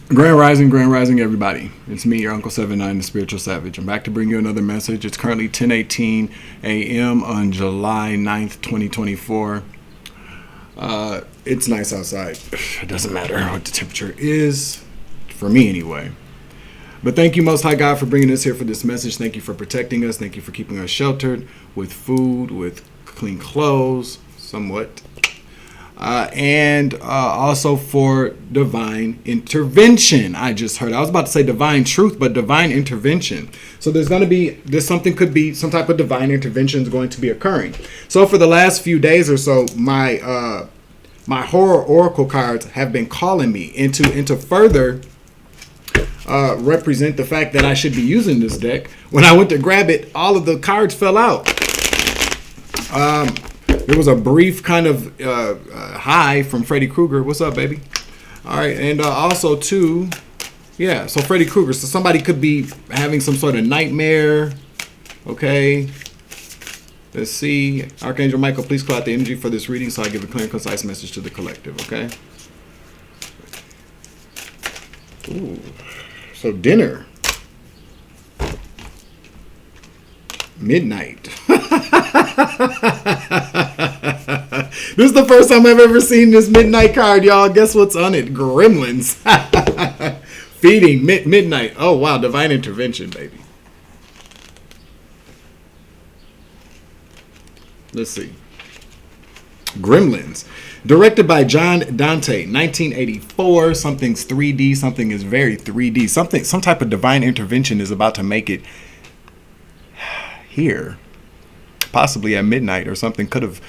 Grand Rising, everybody. It's me, your Uncle 79, the Spiritual Savage. I'm back to bring you another message. It's currently 10:18 a.m. on July 9th, 2024. It's nice outside. It doesn't matter what the temperature is, for me anyway. But thank you, Most High God, for bringing us here for this message. Thank you for protecting us. Thank you for keeping us sheltered with food, with clean clothes, somewhat. And also for divine intervention. I just heard. I was about to say divine truth, but divine intervention. So some type of divine intervention is going to be occurring. So for the last few days or so, my horror oracle cards have been calling me into further represent the fact that I should be using this deck. When I went to grab it, all of the cards fell out. There was a brief kind of hi from Freddy Krueger. What's up, baby? All right, and also too, yeah. So Freddy Krueger. So somebody could be having some sort of nightmare. Okay. Let's see. Archangel Michael, please clear out the energy for this reading so I give a clear and concise message to the collective. Okay. Ooh. So dinner. Midnight. This is the first time I've ever seen this midnight card, y'all. Guess what's on it? Gremlins. Feeding. Midnight. Oh, wow. Divine intervention, baby. Let's see. Gremlins. Directed by John Dante, 1984. Something's 3D. Something is very 3D. Some type of divine intervention is about to make it here. Possibly at midnight or something could have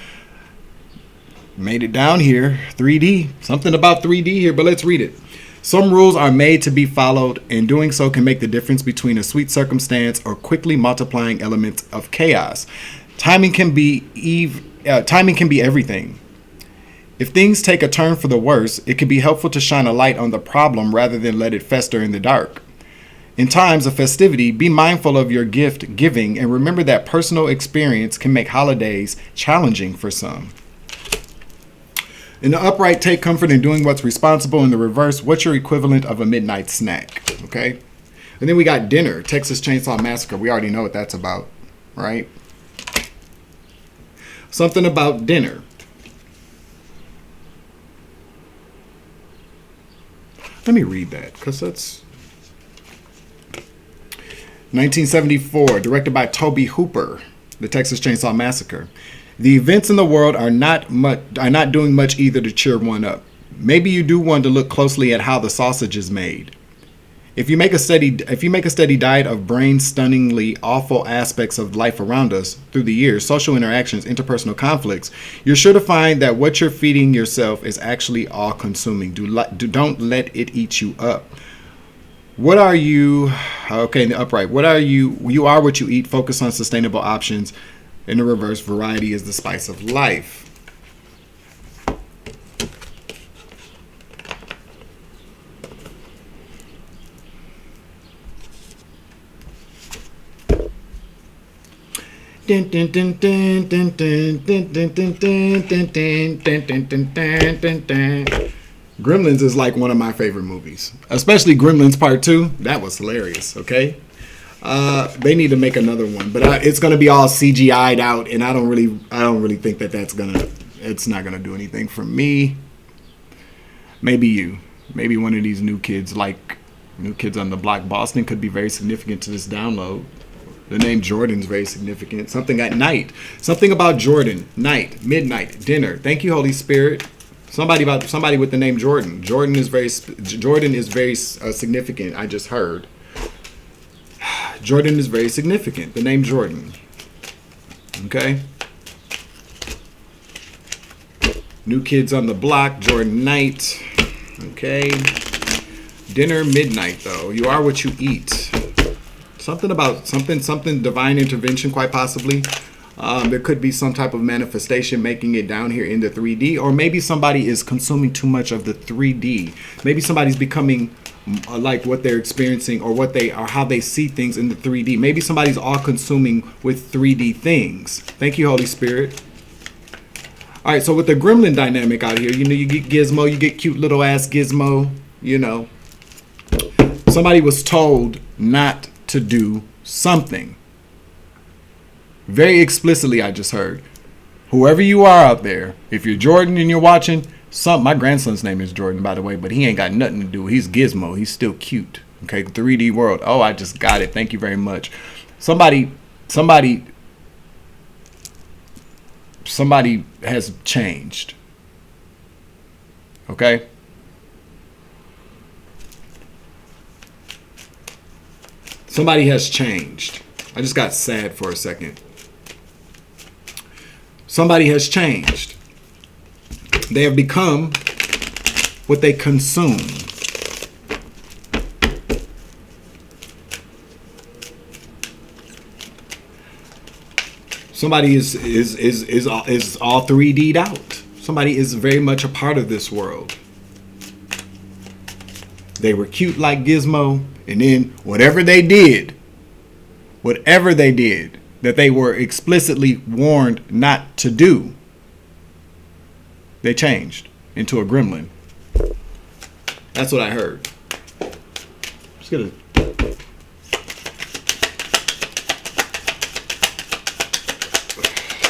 made it down here. 3D. Something about 3D here, but let's read it. Some rules are made to be followed, and doing so can make the difference between a sweet circumstance or quickly multiplying elements of chaos. Timing can be everything. If things take a turn for the worse, it can be helpful to shine a light on the problem rather than let it fester in the dark. In times of festivity, be mindful of your gift giving and remember that personal experience can make holidays challenging for some. In the upright, take comfort in doing what's responsible. In the reverse, what's your equivalent of a midnight snack? Okay. And then we got dinner, Texas Chainsaw Massacre. We already know what that's about, right? Something about dinner. Let me read that because that's 1974, directed by Tobe Hooper, The Texas Chainsaw Massacre. The events in the world are not doing much either to cheer one up. Maybe you do want to look closely at how the sausage is made. If you make a steady diet of brain-stunningly awful aspects of life around us through the years, social interactions, interpersonal conflicts, you're sure to find that what you're feeding yourself is actually all-consuming. Don't let it eat you up. What are you? Okay, in the upright. What are you? You are what you eat. Focus on sustainable options. In the reverse, variety is the spice of life. Gremlins is like one of my favorite movies, especially Gremlins Part 2. That was hilarious. Okay, they need to make another one, but it's gonna be all CGI'd out, and I don't really think it's not gonna do anything for me. Maybe one of these new kids on the block. Boston could be very significant to this download. The name Jordan's very significant. Something at night. Something about Jordan. Night, midnight, dinner. Thank you, Holy Spirit. Somebody with the name Jordan. Jordan is very significant. I just heard. Jordan is very significant. The name Jordan. Okay. New Kids on the Block. Jordan Knight. Okay. Dinner, midnight though. You are what you eat. Something about something divine intervention, quite possibly. There could be some type of manifestation making it down here in the 3D, or maybe somebody is consuming too much of the 3D. Maybe somebody's becoming like what they're experiencing or how they see things in the 3D. Maybe somebody's all consuming with 3D things. Thank you, Holy Spirit. All right, so with the gremlin dynamic out here, you get Gizmo, you get cute little ass Gizmo, Somebody was told not to do something. Very explicitly, I just heard. Whoever you are out there, if you're Jordan and you're watching, my grandson's name is Jordan, by the way, but he ain't got nothing to do. He's Gizmo. He's still cute. Okay, 3D world. Oh, I just got it. Thank you very much. Somebody has changed. Okay? Somebody has changed. I just got sad for a second. Somebody has changed. They have become what they consume. Somebody is all 3D'd out. Somebody is very much a part of this world. They were cute like Gizmo, and then whatever they did that they were explicitly warned not to do, they changed into a gremlin. That's what I heard. Just gonna.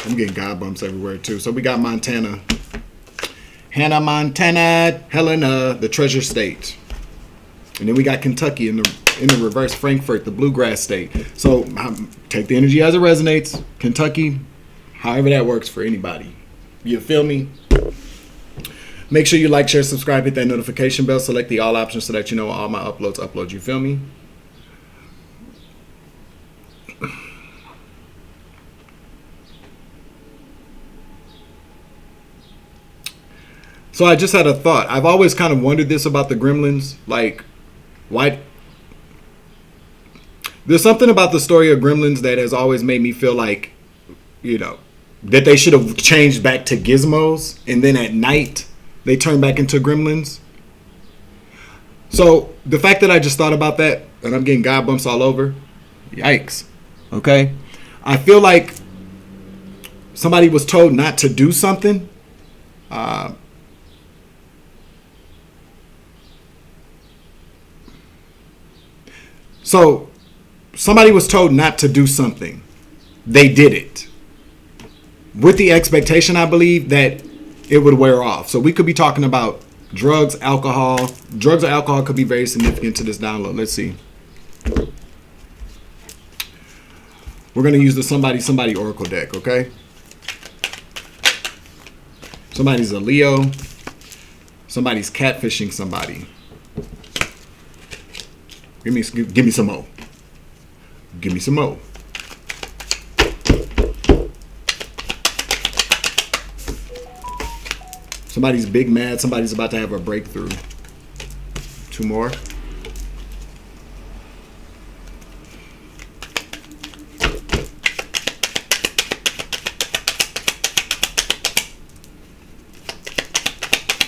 I'm getting God bumps everywhere too. So we got Montana, Hannah, Montana, Helena, the Treasure State, and then we got Kentucky in the reverse, Frankfurt, the Bluegrass State. So take the energy as it resonates. Kentucky, however that works for anybody. You feel me? Make sure you like, share, subscribe, hit that notification bell, select the all options so that you know all my uploads. You feel me? So I just had a thought. I've always kind of wondered this about the gremlins. Like, why? There's something about the story of gremlins that has always made me feel like, that they should have changed back to gizmos, and then at night they turn back into gremlins. So the fact that I just thought about that, and I'm getting God bumps all over, yikes. Okay? I feel like somebody was told not to do something. So somebody was told not to do something. They did it. With the expectation, I believe, that it would wear off. So we could be talking about drugs, alcohol. Drugs or alcohol could be very significant to this download. Let's see. We're going to use the somebody oracle deck, okay? Somebody's a Leo. Somebody's catfishing somebody. Give me some more. Give me some more. Somebody's big mad. Somebody's about to have a breakthrough. Two more.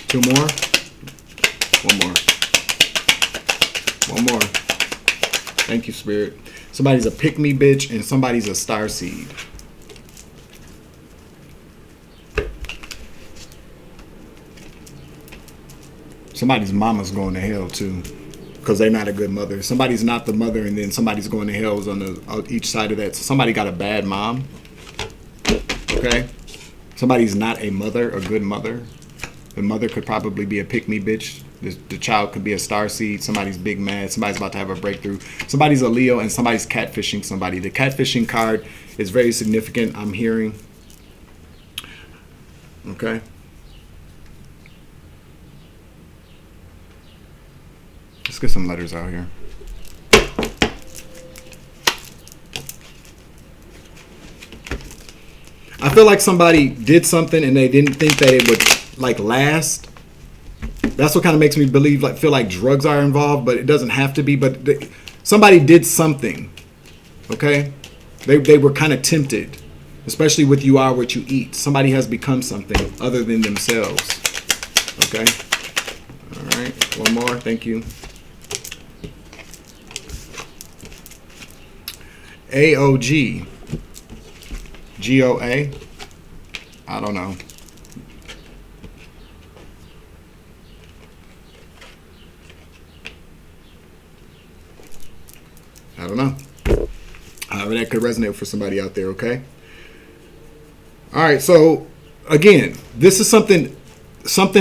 Two more. One more. One more. Thank you, Spirit. Somebody's a pick-me bitch and somebody's a starseed. Somebody's mama's going to hell too, because they're not a good mother. Somebody's not the mother, and then somebody's going to hell on each side of that. So somebody got a bad mom. Okay? Somebody's not a mother, a good mother. The mother could probably be a pick-me bitch. The child could be a starseed. Somebody's big mad. Somebody's about to have a breakthrough. Somebody's a Leo, and somebody's catfishing somebody. The catfishing card is very significant, I'm hearing. Okay? Let's get some letters out here. I feel like somebody did something and they didn't think that it would last. That's what kind of makes me feel like drugs are involved, but it doesn't have to be. But somebody did something. Okay, they were kind of tempted, especially with you are what you eat. Somebody has become something other than themselves. Okay. All right. One more. Thank you. AOG. GOA. I don't know. I don't know. However, that could resonate for somebody out there, okay? All right, so again, this is something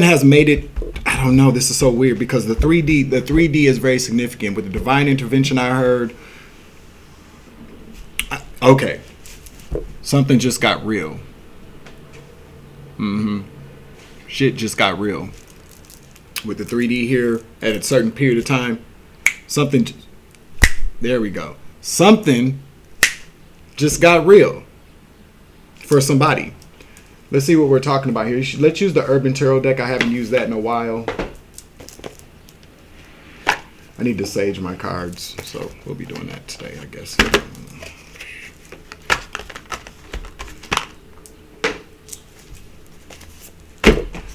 has made it, I don't know, this is so weird because the 3D is very significant. With the divine intervention I heard, okay, something just got real. Shit just got real. With the 3D here at a certain period of time, there we go. Something just got real for somebody. Let's see what we're talking about here. Let's use the Urban Tarot deck. I haven't used that in a while. I need to sage my cards, so we'll be doing that today, I guess.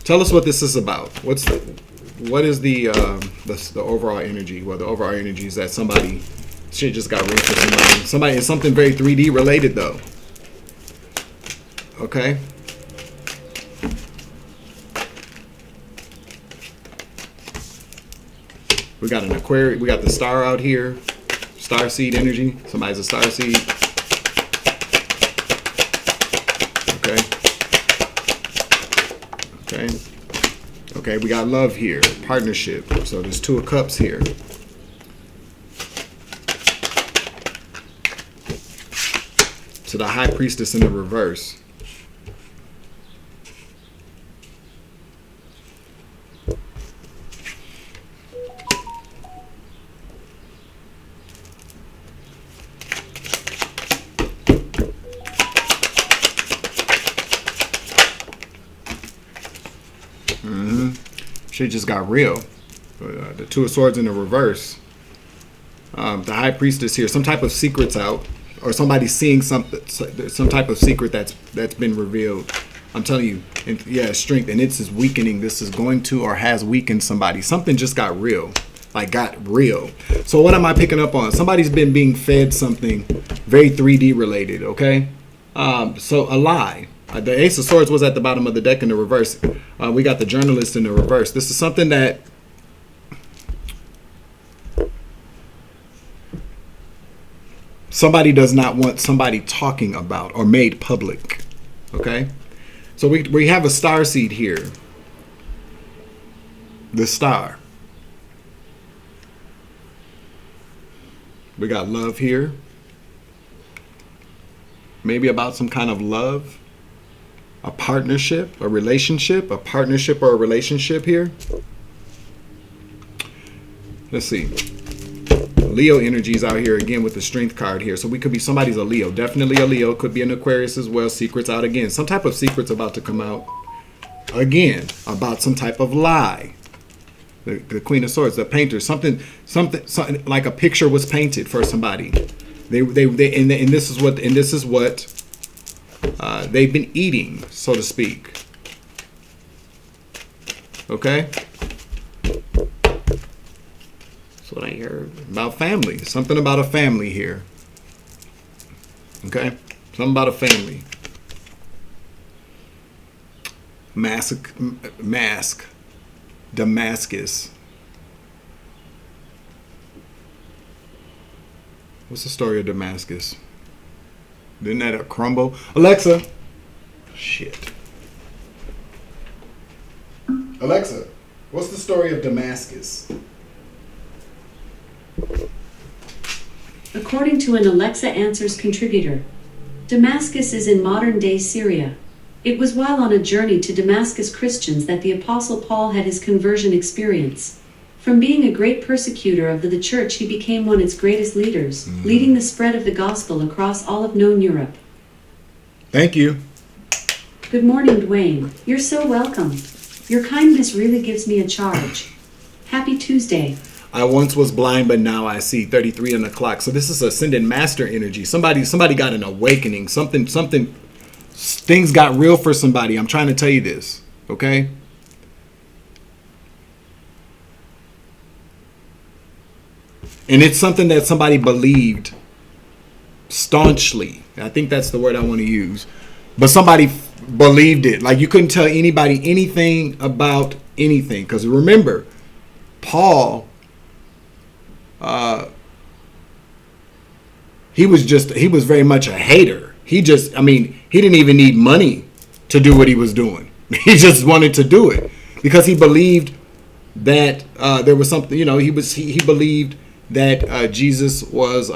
Tell us what this is about. What is the overall energy? Well, the overall energy is that shit just got real for somebody. It's something very 3D related though. Okay. We got an Aquarius. We got the star out here. Star seed energy. Somebody's a star seed. Okay, we got love here, partnership. So there's 2 of Cups here. To the High Priestess in the reverse. Shit just got real. The 2 of Swords in the reverse. The High Priestess here. Some type of secret's out, or somebody's seeing some type of secret that's been revealed. I'm telling you, strength, and it's weakening. This is going to or has weakened somebody. Something just got real, got real. So what am I picking up on? Somebody's been being fed something very 3D related. Okay, so a lie. The Ace of Swords was at the bottom of the deck in the reverse. We got the Journalist in the reverse. This is something that somebody does not want somebody talking about or made public. Okay? So we have a star seed here. The star. We got love here. Maybe about some kind of love. A partnership, a relationship, a partnership or a relationship here. Let's see. Leo energies out here again with the Strength card here. So we could be, somebody's a Leo. Definitely a Leo. Could be an Aquarius as well. Secrets out again. Some type of secret's about to come out. Again, about some type of lie. The Queen of Swords, the painter. Something like a picture was painted for somebody. And this is what they've been eating, so to speak. Okay? That's what I heard about family. Something about a family here. Okay? Something about a family. Mask. Damascus. What's the story of Damascus? Didn't that crumble? Alexa. Shit. Alexa, what's the story of Damascus? According to an Alexa Answers contributor, Damascus is in modern-day Syria. It was while on a journey to Damascus Christians that the Apostle Paul had his conversion experience. From being a great persecutor of the church, he became one of its greatest leaders, leading the spread of the gospel across all of known Europe. Thank you. Good morning, Dwayne. You're so welcome. Your kindness really gives me a charge. Happy Tuesday. I once was blind, but now I see. 33 on the clock. So this is Ascended Master energy. Somebody got an awakening. Things got real for somebody. I'm trying to tell you this. Okay? And it's something that somebody believed staunchly. I think that's the word I want to use. But somebody believed it. Like you couldn't tell anybody anything about anything. Because remember, Paul he was very much a hater. He didn't even need money to do what he was doing. He just wanted to do it because he believed that there was something, he believed that Jesus was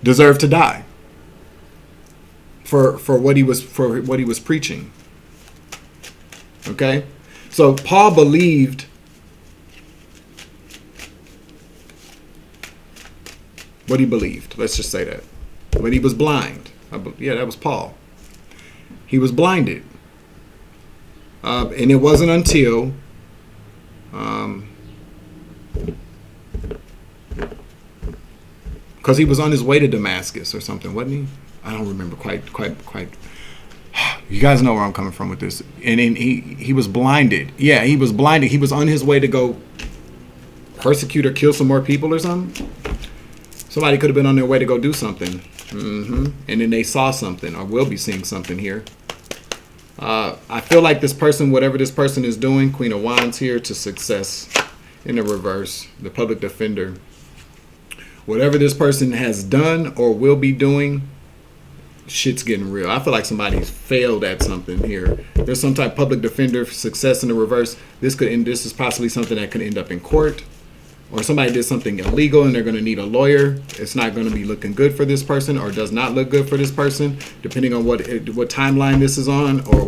deserved to die for what he was preaching. Okay, so Paul believed what he believed. Let's just say that. But he was blind. Yeah, that was Paul. He was blinded. And it wasn't until because he was on his way to Damascus or something, wasn't he? I don't remember quite. You guys know where I'm coming from with this. And he was blinded. Yeah, he was blinded. He was on his way to go persecute or kill some more people or something. Somebody could have been on their way to go do something. And then they saw something, or will be seeing something here. I feel like this person, whatever this person is doing, Queen of Wands here to success in the reverse, the public defender. Whatever this person has done or will be doing, shit's getting real. I feel like somebody's failed at something here. There's some type of public defender success in the reverse. This is possibly something that could end up in court. Or somebody did something illegal and they're going to need a lawyer. It's not going to be looking good for this person, or does not look good for this person, depending on what timeline this is on, or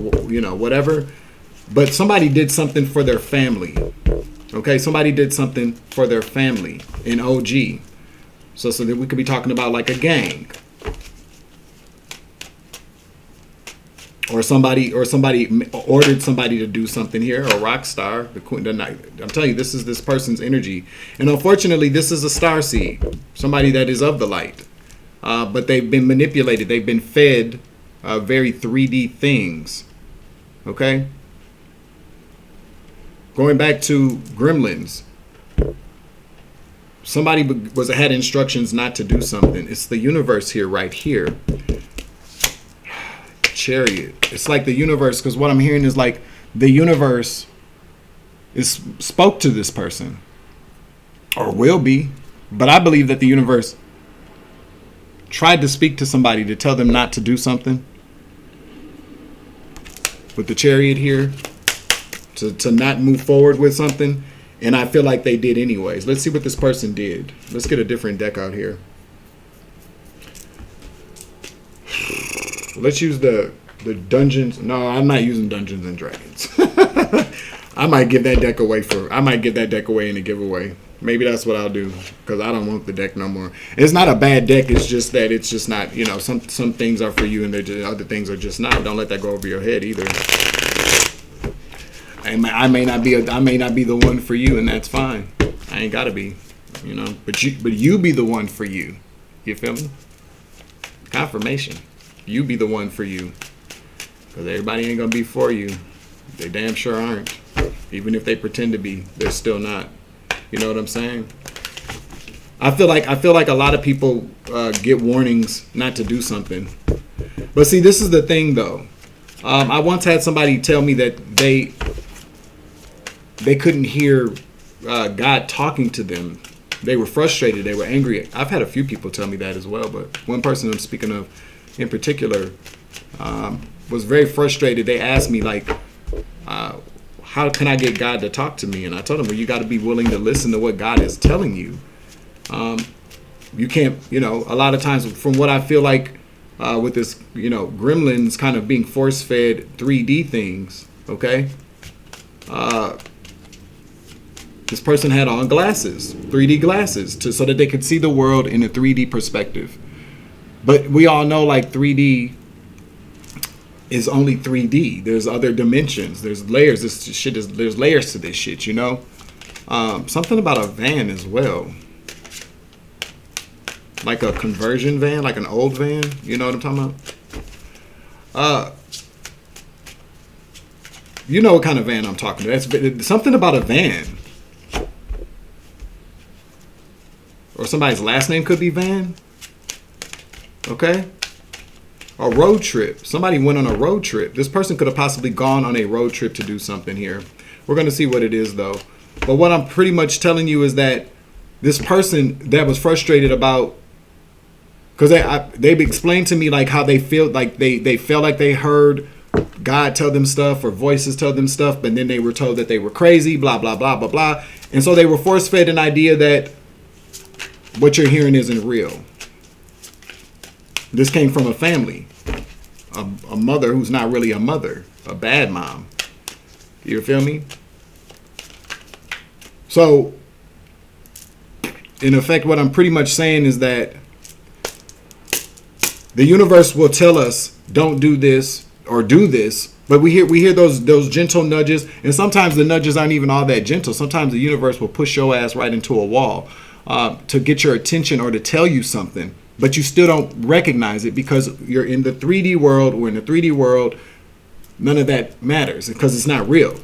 whatever. But somebody did something for their family. Okay, somebody did something for their family in OG. So that we could be talking about like a gang. Or somebody ordered somebody to do something here, a rock star, the queen. I'm telling you, this is this person's energy, and unfortunately, this is a star seed, somebody that is of the light, but they've been manipulated. They've been fed very 3D things. Okay. Going back to Gremlins, somebody had instructions not to do something. It's the universe here, right here. Chariot. It's like the universe, because what I'm hearing is like the universe spoke to this person, or will be, but I believe that the universe tried to speak to somebody to tell them not to do something. With the Chariot here, to not move forward with something, and I feel like they did anyways. Let's see what this person did. Let's get a different deck out here. Let's use the Dungeons. No, I'm not using Dungeons and Dragons. I might give that deck away in a giveaway. Maybe that's what I'll do, because I don't want the deck no more. It's not a bad deck. It's just that it's just not. Some things are for you, and other things are just not. Don't let that go over your head either. I may not be the one for you, and that's fine. I ain't gotta be, But you be the one for you. You feel me? Confirmation. You be the one for you, because everybody ain't gonna be for you. They damn sure aren't. Even if they pretend to be, they're still not. You know what I'm saying? I feel like a lot of people get warnings not to do something. But see, this is the thing though. I once had somebody tell me that they couldn't hear God talking to them. They were frustrated. They were angry. I've had a few people tell me that as well. But one person I'm speaking of in particular was very frustrated. They asked me like, how can I get God to talk to me? And I told them, well, you got to be willing to listen to what God is telling you. You can't, a lot of times from what I feel like with this, gremlins kind of being force-fed 3D things, okay? This person had on glasses, 3D glasses, so that they could see the world in a 3D perspective. But we all know like 3D is only 3D. There's other dimensions. There's layers. There's layers to this shit, Something about a van as well. Like a conversion van, like an old van. You know what I'm talking about? You know what kind of van I'm talking about. That's something about a van. Or somebody's last name could be Van. Okay? A road trip. Somebody went on a road trip. This person could have possibly gone on a road trip to do something here. We're going to see what it is, though. But what I'm pretty much telling you is that this person that was frustrated about, because they've explained to me like how they feel, like they felt like they heard God tell them stuff or voices tell them stuff, but then they were told that they were crazy, blah, blah, blah, blah, blah. And so they were force-fed an idea that what you're hearing isn't real. This came from a family, a mother who's not really a mother, a bad mom. You feel me? So, in effect, what I'm pretty much saying is that the universe will tell us, don't do this or do this, but we hear those gentle nudges, and sometimes the nudges aren't even all that gentle. Sometimes the universe will push your ass right into a wall to get your attention or to tell you something, but you still don't recognize it because you're in the 3D world. We're in the 3D world. None of that matters because it's not real.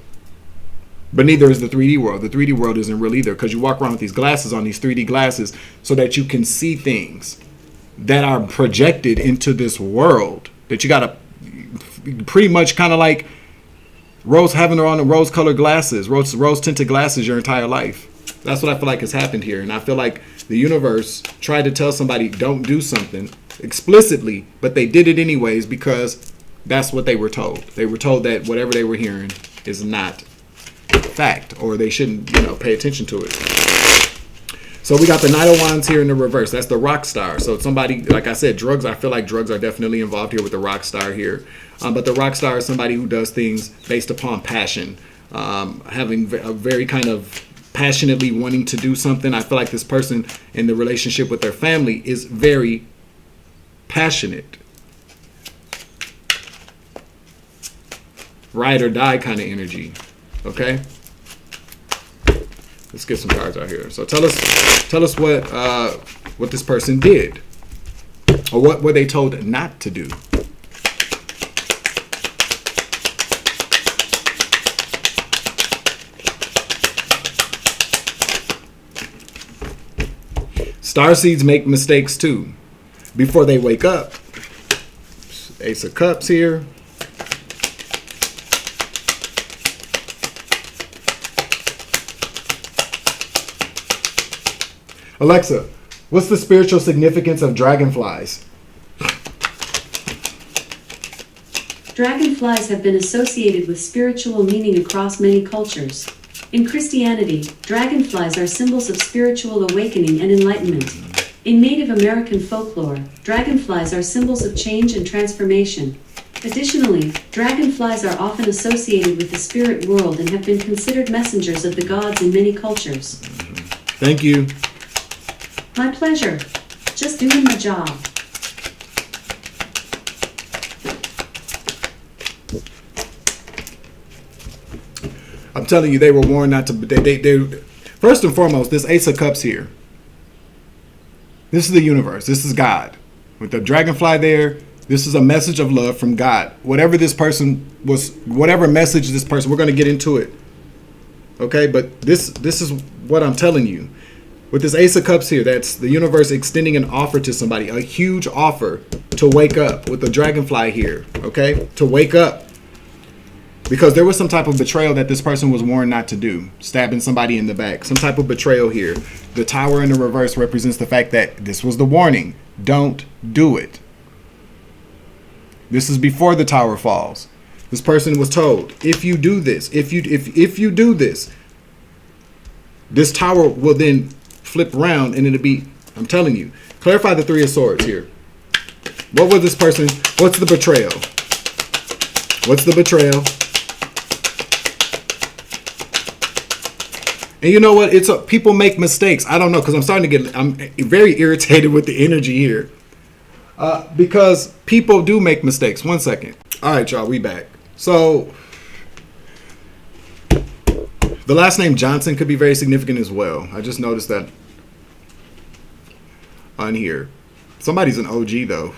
But neither is the 3D world. The 3D world isn't real either because you walk around with these glasses on, these 3D glasses, so that you can see things that are projected into this world that you got to pretty much kind of like having her on the rose-colored glasses, rose-tinted glasses your entire life. That's what I feel like has happened here. And I feel like the universe tried to tell somebody don't do something explicitly, but they did it anyways because that's what they were told. They were told that whatever they were hearing is not fact, or they shouldn't, pay attention to it. So we got the Knight of Wands here in the reverse. That's the rock star. So somebody, like I said, drugs, I feel like drugs are definitely involved here with the rock star here. But the rock star is somebody who does things based upon passion, having a very kind of passionately wanting to do something. I feel like this person in the relationship with their family is very passionate. Ride or die kind of energy. Okay? Let's get some cards out here. So tell us what this person did, or what were they told not to do. Starseeds make mistakes too before they wake up. Ace of Cups here. Alexa, what's the spiritual significance of dragonflies? Dragonflies have been associated with spiritual meaning across many cultures. In Christianity, dragonflies are symbols of spiritual awakening and enlightenment. In Native American folklore, dragonflies are symbols of change and transformation. Additionally, dragonflies are often associated with the spirit world and have been considered messengers of the gods in many cultures. Thank you. My pleasure. Just doing my job. I'm telling you, they were warned not to. They first and foremost, this Ace of Cups here. This is the universe. This is God. With the dragonfly there, this is a message of love from God. Whatever this person was, whatever message this person, we're going to get into it. Okay, but this is what I'm telling you. With this Ace of Cups here, that's the universe extending an offer to somebody, a huge offer to wake up. With the dragonfly here, okay, to wake up. Because there was some type of betrayal that this person was warned not to do. Stabbing somebody in the back. Some type of betrayal here. The tower in the reverse represents the fact that this was the warning. Don't do it. This is before the tower falls. This person was told, if you do this, if you do this, this tower will then flip around and it'll be, I'm telling you. Clarify the Three of Swords here. What was this person? What's the betrayal? What's the betrayal? And you know what? People make mistakes. I don't know, because I'm very irritated with the energy here. Because people do make mistakes. 1 second. All right, y'all, we back. So the last name Johnson could be very significant as well. I just noticed that on here. Somebody's an OG though.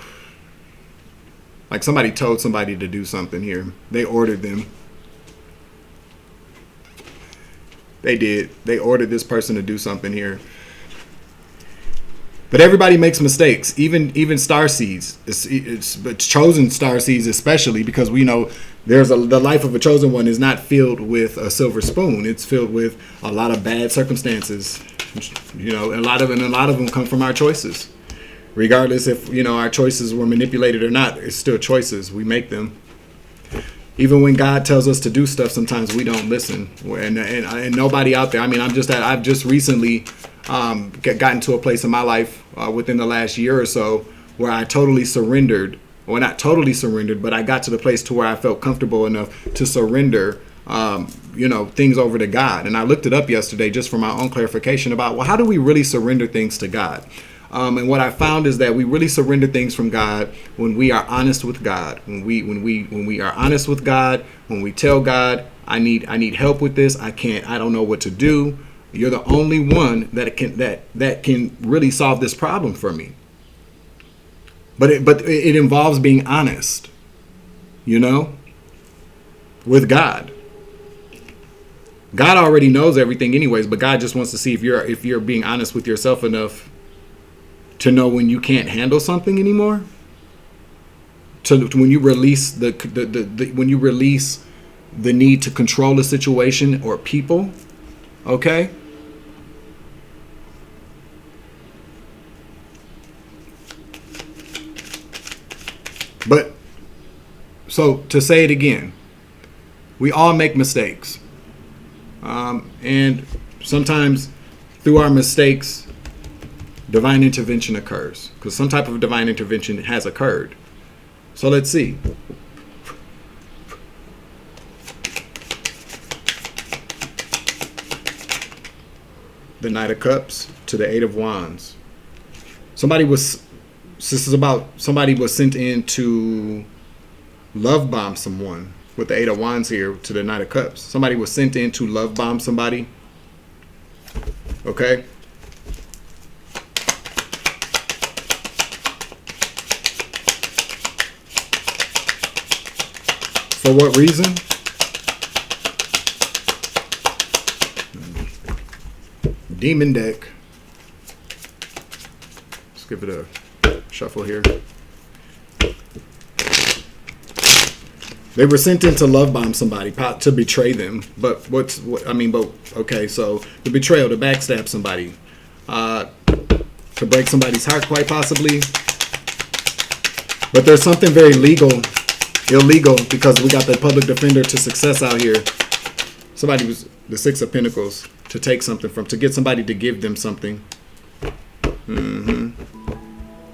Like somebody told somebody to do something here. They ordered them. They did. They ordered this person to do something here. But everybody makes mistakes, even starseeds. It's chosen starseeds especially, because we know the life of a chosen one is not filled with a silver spoon. It's filled with a lot of bad circumstances You know, a lot of them come from our choices. Regardless if, you know, our choices were manipulated or not, it's still choices. We make them. Even when God tells us to do stuff, sometimes we don't listen. And nobody out there. I mean, I've just recently gotten to a place in my life within the last year or so where I totally surrendered. Well, not totally surrendered, but I got to the place to where I felt comfortable enough to surrender, you know, things over to God. And I looked it up yesterday just for my own clarification about, well, how do we really surrender things to God? And what I found is that we really surrender things from God when we are honest with God. When we are honest with God, when we tell God, I need help with this. I don't know what to do. You're the only one that can really solve this problem for me. But it involves being honest, you know, with God. God already knows everything anyways, but God just wants to see if you're being honest with yourself enough to know when you can't handle something anymore. When you release when you release the need to control a situation or people, okay? But so to say it again, we all make mistakes, and sometimes through our mistakes, divine intervention occurs, because some type of divine intervention has occurred. So let's see. The Knight of Cups to the Eight of Wands. Somebody was sent in to love bomb someone with the Eight of Wands here to the Knight of Cups. Somebody was sent in to love bomb somebody. Okay? For what reason? Demon deck. Let's give it a shuffle here. They were sent in to love bomb somebody, to betray them. But okay, so the betrayal, to backstab somebody, to break somebody's heart, quite possibly. But there's something very illegal, because we got the public defender to success out here. Somebody was the Six of Pentacles, to take something to get somebody to give them something.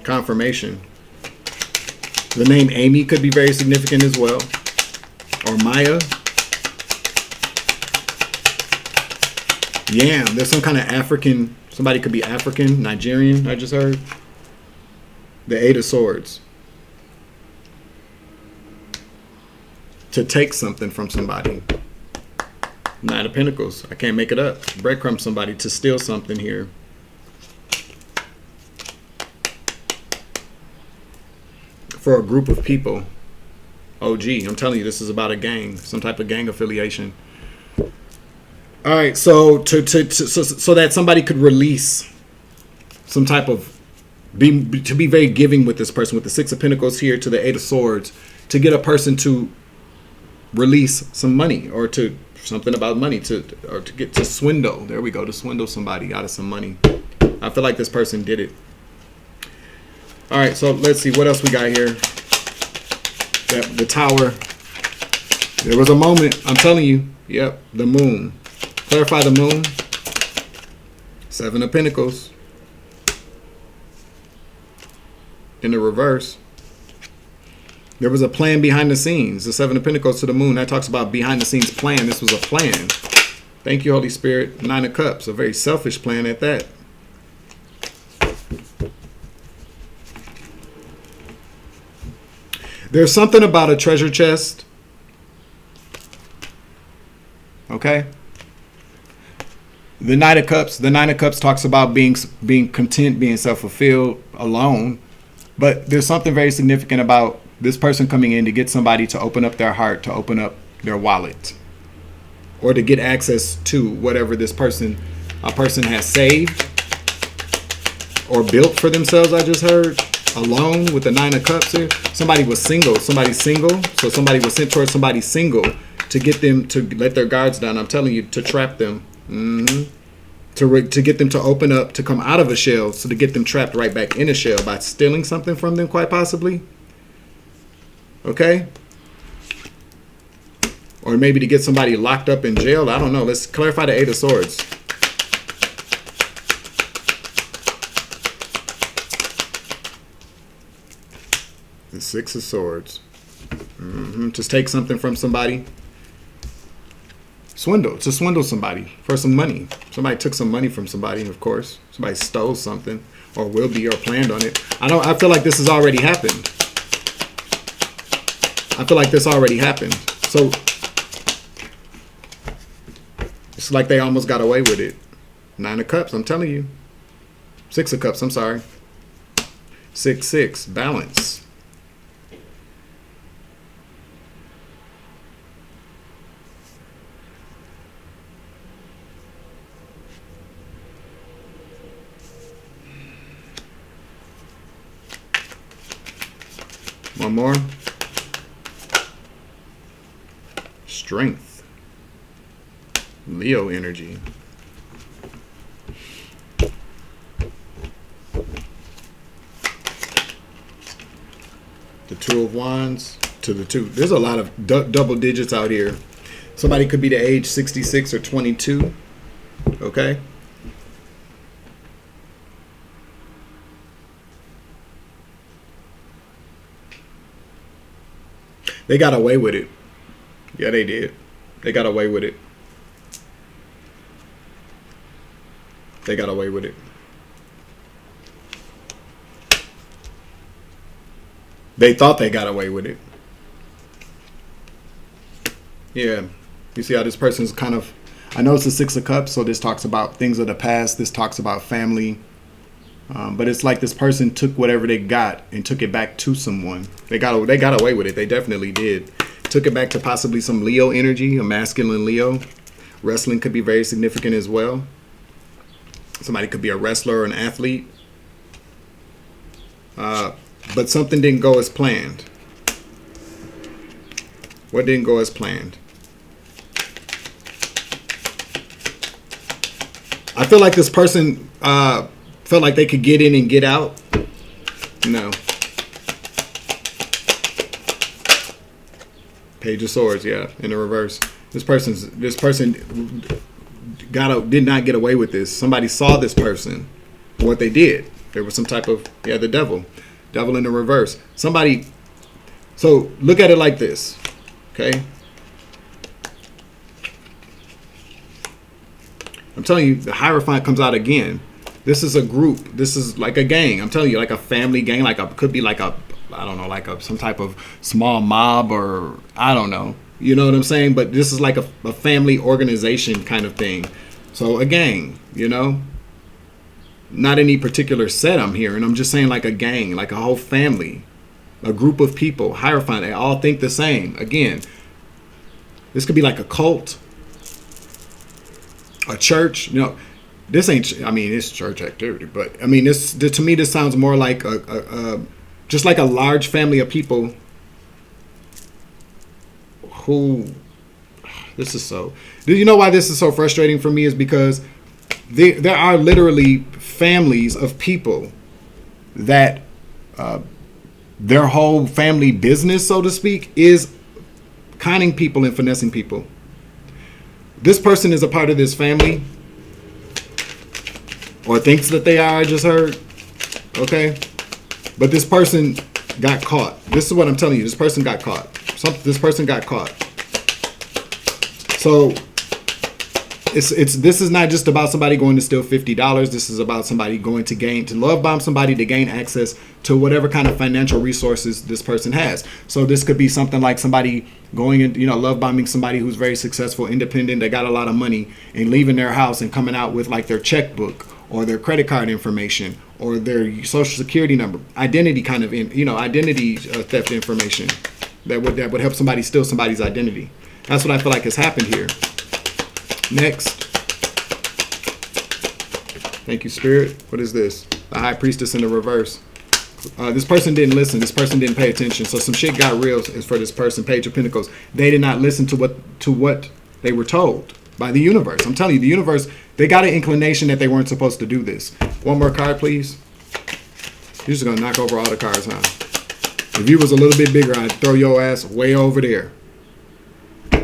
Confirmation. The name Amy could be very significant as well. Or Maya. Yam. There's some kind of African. Somebody could be African, Nigerian, I just heard. The Eight of Swords. To take something from somebody. Nine of Pentacles. I can't make it up. Breadcrumb somebody to steal something here. For a group of people. OG. I'm telling you, this is about a gang. Some type of gang affiliation. All right. So so that somebody could release some type of to be very giving with this person, with the Six of Pentacles here to the Eight of Swords, to get a person to release some money, or to something about money, to get to swindle. There we go, to swindle somebody out of some money. I feel like this person did it. All right, so let's see what else we got here. The Tower. There was a moment, I'm telling you. Yep, the Moon. Clarify the Moon. Seven of Pentacles. In the reverse. There was a plan behind the scenes. The Seven of Pentacles to the Moon. That talks about behind the scenes plan. This was a plan. Thank you, Holy Spirit. Nine of Cups. A very selfish plan at that. There's something about a treasure chest. Okay. The Knight of Cups. The Nine of Cups talks about being content, being self-fulfilled, alone. But there's something very significant about this person coming in to get somebody to open up their heart, to open up their wallet, or to get access to whatever a person has saved or built for themselves. I just heard. Alone with the Nine of Cups here. Somebody was single. Somebody's single. So somebody was sent towards somebody single to get them to let their guards down. I'm telling you, to trap them. to get them to open up, to come out of a shell, so to get them trapped right back in a shell by stealing something from them, quite possibly. Okay? Or maybe to get somebody locked up in jail. I don't know. Let's clarify the Eight of Swords. The Six of Swords. Just take something from somebody. Swindle. To swindle somebody for some money. Somebody took some money from somebody, of course. Somebody stole something, or will be, or planned on it. I feel like this has already happened. I feel like this already happened. So it's like they almost got away with it. Nine of Cups, I'm telling you. Six of Cups, I'm sorry. 6-6, balance. One more. Strength. Leo energy. The Two of Wands to the Two. There's a lot of double digits out here. Somebody could be the age 66 or 22. Okay. They got away with it. Yeah, they did. They got away with it. They got away with it. They thought they got away with it. Yeah. You see how this person's kind of... I know it's the Six of Cups, so this talks about things of the past. This talks about family. But it's like this person took whatever they got and took it back to someone. They got away with it. They definitely did. Took it back to possibly some Leo energy, a masculine Leo. Wrestling could be very significant as well. Somebody could be a wrestler or an athlete. But something didn't go as planned. What didn't go as planned? I feel like this person felt like they could get in and get out. No. Page of Swords, yeah, in the reverse. This person did not get away with this. Somebody saw this person, what they did. There was some type of, the devil in the reverse. Somebody. So look at it like this, okay? I'm telling you, the Hierophant comes out again. This is a group. This is like a gang. I'm telling you, like a family gang. Could be like some type of small mob, or I don't know. You know what I'm saying? But this is like a family organization kind of thing. So a gang, Not any particular set I'm hearing. I'm just saying like a gang, like a whole family. A group of people. Hierophant, they all think the same. Again, this could be like a cult. A church, this ain't. I mean, it's church activity, but I mean, to me, this sounds more like just like a large family of people who. This is so. Do you know why this is so frustrating for me? Is because there are literally families of people that their whole family business, so to speak, is conning people and finessing people. This person is a part of this family, or thinks that they are, I just heard. Okay? But this person got caught. This is what I'm telling you. This person got caught. This person got caught. So this is not just about somebody going to steal $50. This is about somebody going to love bomb somebody to gain access to whatever kind of financial resources this person has. So this could be something like somebody going and love bombing somebody who's very successful, independent, they got a lot of money, and leaving their house and coming out with like their checkbook or their credit card information or their social security number, identity kind of identity theft information that would help somebody steal somebody's identity. That's what I feel like has happened here. Next. Thank you, Spirit. What is this? The High Priestess in the reverse. This person didn't listen. This person didn't pay attention. So some shit got real is for this person. Page of Pentacles. They did not listen to what they were told by the universe. I'm telling you, the universe They got an inclination that they weren't supposed to do this. One more card, please. You're just going to knock over all the cards, huh? If you was a little bit bigger, I'd throw your ass way over there.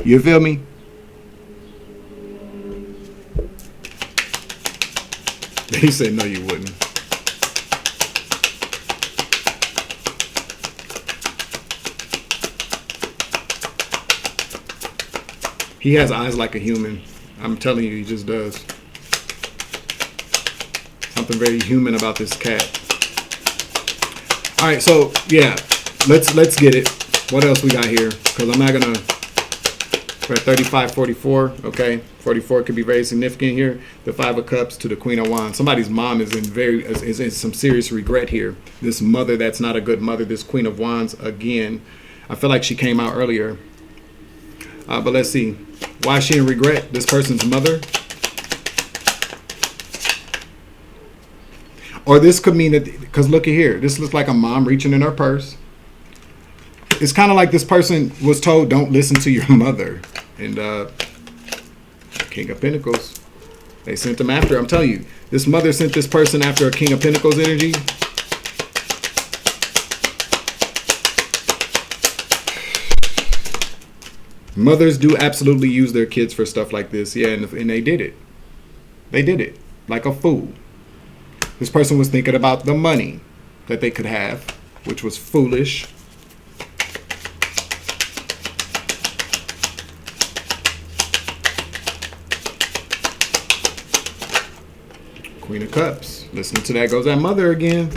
You feel me? He said, no, you wouldn't. He has eyes like a human. I'm telling you, he just does. Something very human about this cat. All right, so yeah, let's get it. What else we got here? Because I'm not gonna. We're at 35, 44. Okay, 44 could be very significant here. The 5 of Cups to the Queen of Wands. Somebody's mom is in some serious regret here. This mother that's not a good mother. This Queen of Wands again. I feel like she came out earlier. But let's see. Why is she in regret? This person's mother. Or this could mean that, because look at here. This looks like a mom reaching in her purse. It's kind of like this person was told, don't listen to your mother. And King of Pentacles. They sent him after. I'm telling you, this mother sent this person after a King of Pentacles energy. Mothers do absolutely use their kids for stuff like this. Yeah, and they did it. They did it like a fool. This person was thinking about the money that they could have, which was foolish. Queen of Cups. Listening to that goes that mother again.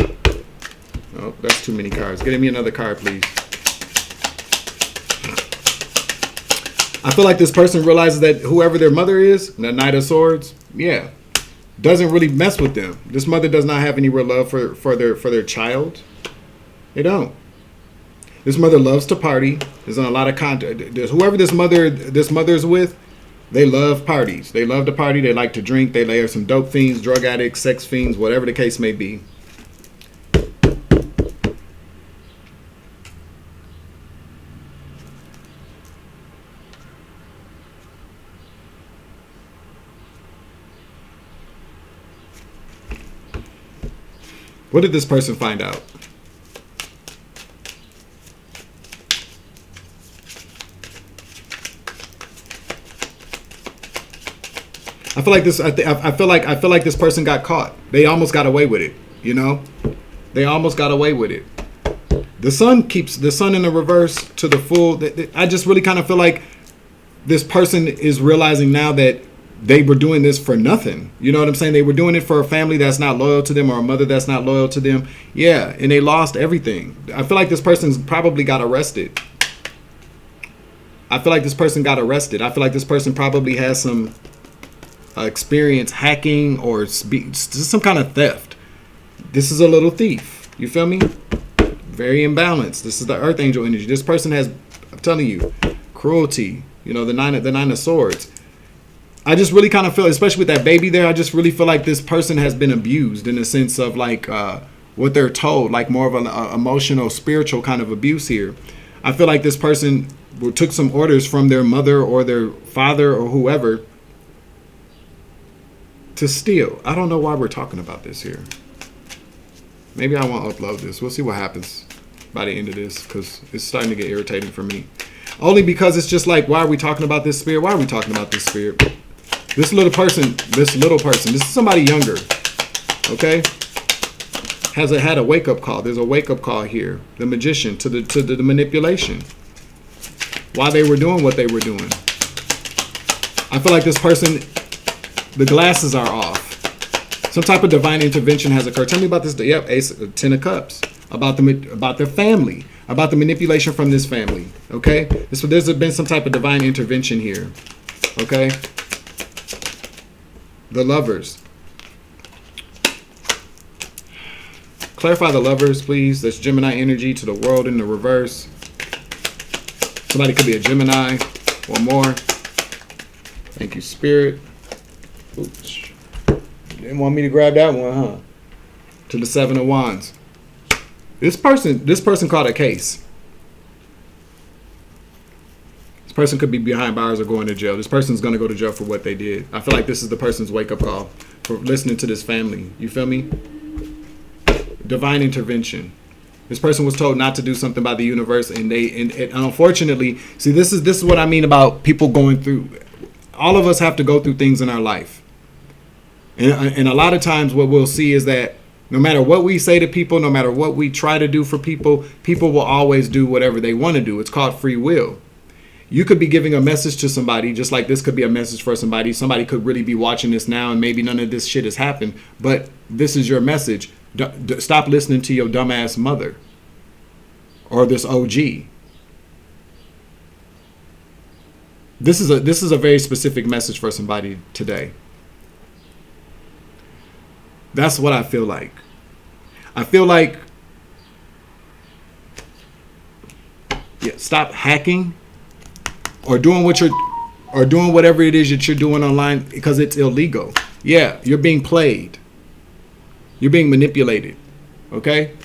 Oh, that's too many cards. Get me another card, please. I feel like this person realizes that whoever their mother is, the Knight of Swords, yeah, doesn't really mess with them. This mother does not have any real love for their child. They don't. This mother loves to party. There's a lot of content. Whoever this mother's with, they love parties. They love to party. They like to drink. They are some dope fiends, drug addicts, sex fiends, whatever the case may be. What did this person find out? I feel like this. I feel like this person got caught. They almost got away with it. You know, they almost got away with it. The sun keeps the sun in the reverse to the full. I just really kind of feel like this person is realizing now that they were doing this for nothing. You know what I'm saying? They were doing it for a family that's not loyal to them or a mother that's not loyal to them. Yeah, and they lost everything. I feel like this person's probably got arrested. I feel like this person got arrested. I feel like this person probably has some experience hacking or some kind of theft. This is a little thief. You feel me? Very imbalanced. This is the Earth Angel energy. This person has, I'm telling you, cruelty. You know, the nine of Swords. I just really kind of feel, especially with that baby there, I just really feel like this person has been abused in the sense of like what they're told, like more of an emotional, spiritual kind of abuse here. I feel like this person took some orders from their mother or their father or whoever to steal. I don't know why we're talking about this here. Maybe I won't upload this. We'll see what happens by the end of this because it's starting to get irritating for me. Only because it's just like, why are we talking about this spirit? Why are we talking about this spirit? This little person, this is somebody younger, okay? Has had a wake-up call. There's a wake-up call here. The Magician to the manipulation. Why they were doing what they were doing. I feel like this person, the glasses are off. Some type of divine intervention has occurred. Tell me about this. Yep, Ace, 10 of Cups. About their family. About the manipulation from this family. Okay? There's been some type of divine intervention here. Okay? The Lovers. Clarify the Lovers, please. That's Gemini energy to the world in the reverse. Somebody could be a Gemini. One more. Thank you, Spirit. Oops. Didn't want me to grab that one, huh? To the 7 of Wands. This person caught a case. This This person could be behind bars or going to jail. This person's going to go to jail for what they did. I feel like this is the person's wake-up call for listening to this family. You feel me? Divine intervention. This person was told not to do something by the universe, and unfortunately, see, this is what I mean about people going through. All of us have to go through things in our life, and a lot of times what we'll see is that no matter what we say to people, no matter what we try to do for people, people will always do whatever they want to do. It's called free will. You could be giving a message to somebody, just like this could be a message for somebody. Somebody could really be watching this now, and maybe none of this shit has happened, but this is your message. Stop listening to your dumbass mother or this OG. This is a very specific message for somebody today. That's what I feel like. I feel like, stop hacking or doing whatever it is that you're doing online, because it's illegal. Yeah, you're being played. You're being manipulated. Okay?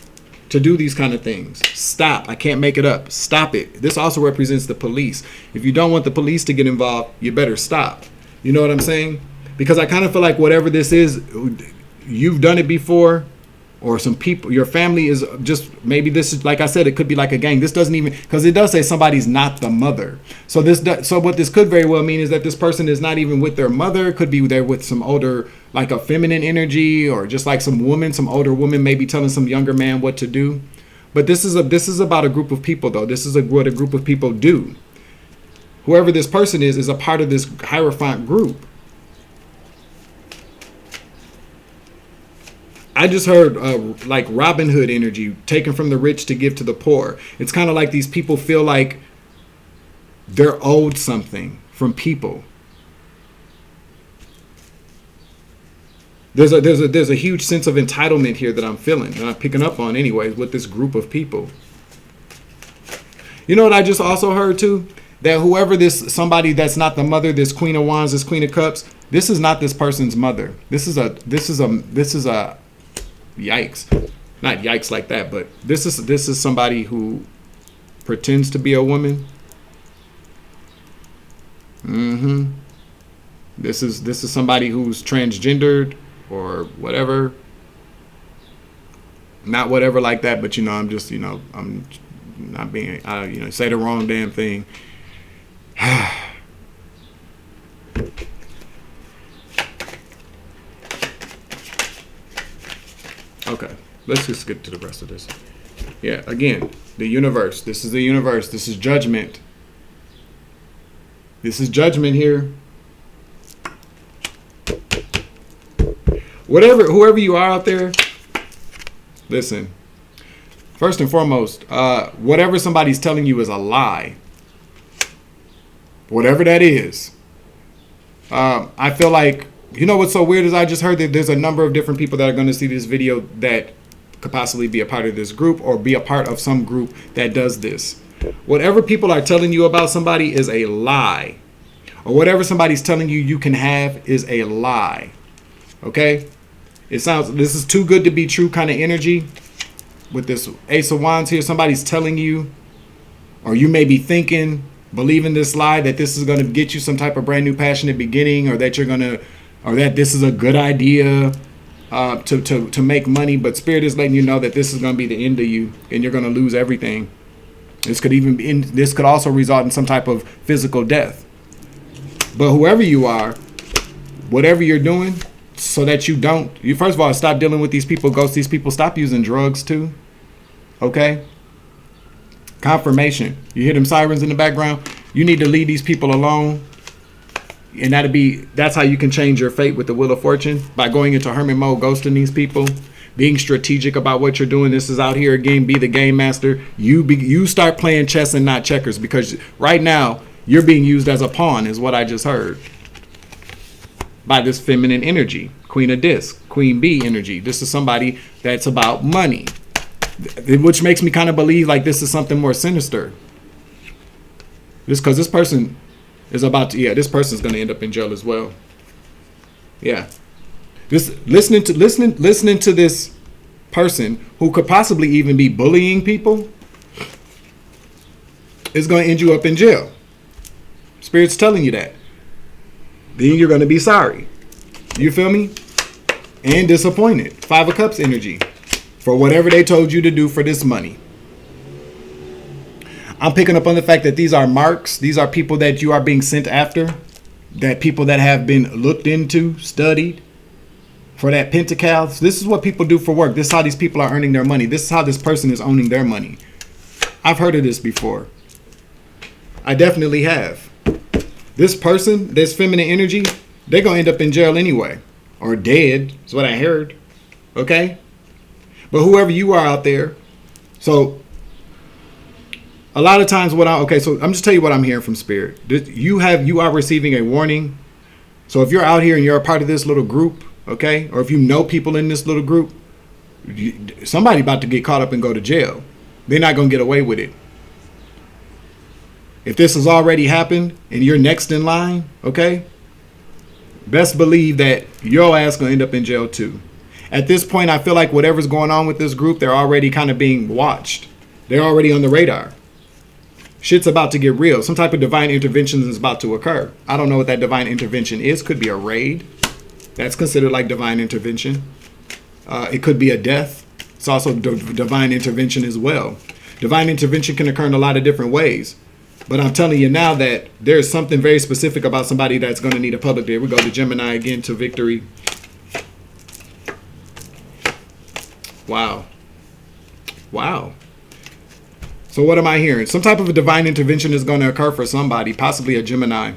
To do these kind of things. Stop. I can't make it up. Stop it. This also represents the police. If you don't want the police to get involved, you better stop. You know what I'm saying? Because I kind of feel like whatever this is, you've done it before, or some people, your family is just, maybe this is, like I said, it could be like a gang. This doesn't even, because it does say somebody's not the mother. So what this could very well mean is that this person is not even with their mother. Could be there with some older, like a feminine energy, or just like some older woman, maybe telling some younger man what to do. But this is about a group of people, though. This is what a group of people do. Whoever this person is a part of this Hierophant group. I just heard like Robin Hood energy, taken from the rich to give to the poor. It's kind of like these people feel like they're owed something from people. There's a huge sense of entitlement here that I'm feeling, and I'm picking up on anyways with this group of people. You know what I just also heard too? That whoever somebody that's not the mother, this Queen of Wands, this Queen of Cups, this is not this person's mother. This is a yikes. Not yikes like that, but this is somebody who pretends to be a woman. This is somebody who's transgendered or whatever. Not whatever like that, but I'm just, I'm not being, say the wrong damn thing. Okay, let's just get to the rest of this. Yeah, again, the universe. This is the universe. This is judgment. This is judgment here. Whoever you are out there, listen. First and foremost, whatever somebody's telling you is a lie. Whatever that is. I feel like, you know what's so weird is I just heard that there's a number of different people that are going to see this video that could possibly be a part of this group or be a part of some group that does this. Whatever people are telling you about somebody is a lie. Or whatever somebody's telling you can have is a lie. Okay? This is too good to be true kind of energy. With this Ace of Wands here, somebody's telling you, or you may be thinking, believing this lie that this is going to get you some type of brand new passionate beginning, or that that this is a good idea to make money, but Spirit is letting you know that this is going to be the end of you and you're going to lose everything. This could also result in some type of physical death. But whoever you are, whatever you're doing, so that you first of all, stop dealing with these people, ghost these people, stop using drugs too. Okay? Confirmation. You hear them sirens in the background? You need to leave these people alone. And that's how you can change your fate with the Wheel of Fortune, by going into hermit mode, ghosting these people, being strategic about what you're doing. This is out here again, be the game master. You start playing chess and not checkers, because right now you're being used as a pawn, is what I just heard, by this feminine energy, Queen of Disc, Queen Bee energy. This is somebody that's about money, which makes me kind of believe like this is something more sinister. Because this person is this person's going to end up in jail as well. Yeah. Listening to this person who could possibly even be bullying people is going to end you up in jail. Spirit's telling you that. Then you're going to be sorry. You feel me? And disappointed. 5 of Cups energy. For whatever they told you to do for this money. I'm picking up on the fact that these are marks. These are people that you are being sent after. That people that have been looked into, studied. For that Pentacle. This is what people do for work. This is how these people are earning their money. This is how this person is owning their money. I've heard of this before. I definitely have. This person, this feminine energy, they're going to end up in jail anyway. Or dead, is what I heard. Okay? But whoever you are out there. So, a lot of times so I'm just telling you what I'm hearing from Spirit. You are receiving a warning. So if you're out here and you're a part of this little group, okay? Or if you know people in this little group, somebody about to get caught up and go to jail. They're not going to get away with it. If this has already happened and you're next in line, okay? Best believe that your ass going to end up in jail too. At this point, I feel like whatever's going on with this group, they're already kind of being watched. They're already on the radar. Shit's about to get real. Some type of divine intervention is about to occur. I don't know what that divine intervention is. Could be a raid. That's considered like divine intervention. It could be a death. It's also divine intervention as well. Divine intervention can occur in a lot of different ways. But I'm telling you now that there's something very specific about somebody that's going to need a public. There we go to Gemini again, to victory. Wow. Wow. So what am I hearing? Some type of a divine intervention is going to occur for somebody, possibly a Gemini.